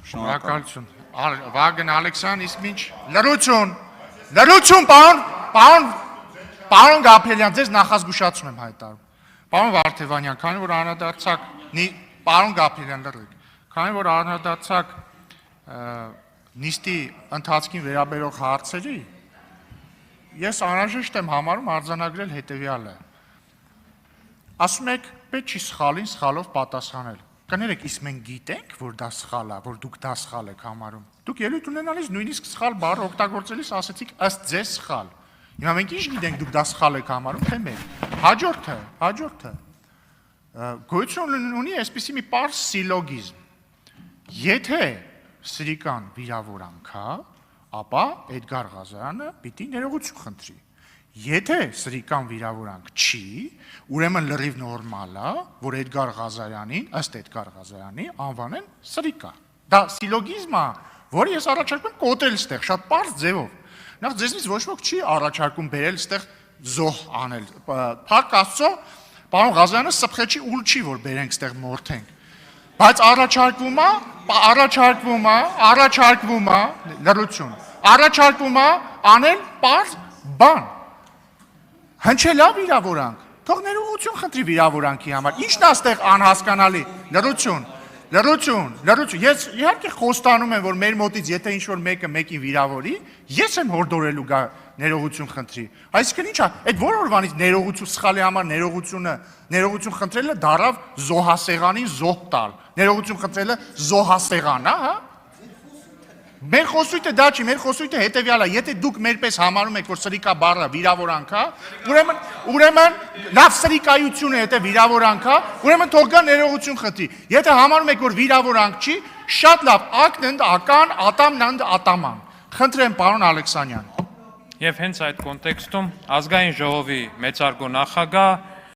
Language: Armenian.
Շնորհակալություն։ Վագն Ալեքսան, իսկ ինչ լրություն, պարոն Գաբրելյան, ձեզ նախազգուշացում եմ հայտարարում։ Պարոն Վարդևանյան, քանի որ անդրադարձակ, պարոն Գաբրելյան լրիվ, քանի որ անդրադարձակ նիստի ընթացքին վերաբերող հարցերի, ես անհրաժեշտ եմ համարում արձանագրել հետևյալը։ Ասում եք, պետք չի սխալին սխալով պատասխանել։ Կներեք, իսկ մենք գիտենք, որ դա սխալ է, որ դուք դա սխալ եք համարում։ Դուք ելույթ ունենալիս նույնիսկ սխալ բառ օգտագործելիս ասեցիք ըստ ձեզ սխալ։ Հիմա մենք ինչ գիտենք, դուք դա սխալ եք համարում, թե մենք։ Հաջորդը։ Գոյություն ունի այսպիսի մի պարզ սիլոգիզմ։ Եթե սրիկան վիրավորանք է, ապա Էդգար Ղազարյանը պիտի ներողություն խնդրի։ Եթե սրիկան վիրավորանք չի, ուրեմն լրիվ նորմալ է, որ Էդգար Ղազարյանին, ըստ Էդգար Ղազարյանի, անվանեն սրիկա։ Դա սիլոգիզմ է, որը ես առաջարկում եմ կոտրել ստեղ, շատ պարզ ձևով։ Նախ ձեզնից ոչ ոք չի առաջարկում բերել ստեղ զոհ անել։ Փառք Աստծո, պարոն Ղազարյանը սփխեցի ուլ չի, որ բերենք ստեղ մորթենք։ Բայց առաջարկվում է անել պարզ բան։ Հնչելա վիրավորանք, թող ներողություն խնդրի վիրավորանքի համար, ինչն է այստեղ անհասկանալի, լրություն, ես իհարկե խոստանում եմ, որ մեր մոտից եթե ինչ-որ մեկը մեկին վիրավորի, ես եմ հորդորելու գա ներողություն խնդրի, այսինքն ինչ է, այդ որ օրվանից ներողություն սխալի համար ներողություն խնդրելը դարավ զոհասեղանին զոհ տալ, ներողություն խնդրելը զոհասեղան, հա? Մեր խոսույթը դա չի, մեր խոսույթը հետևյալ է, եթե դուք մերպես համարում եք, որ սրիկա բառը վիրավորանք է, ուրեմն լավ սրիկայությունը եթե վիրավորանք է, ուրեմն թող գա ներողություն խնդրի։ Եթե համարում եք, որ վիրավորանք չի, շատ լավ, ակնընդ ական, ատամնընդ ատաման։ Խնդրեմ պարոն Ալեքսանյան։ Եվ հենց այդ կոնտեքստում ազգային ժողովի մեծարգո նախագահ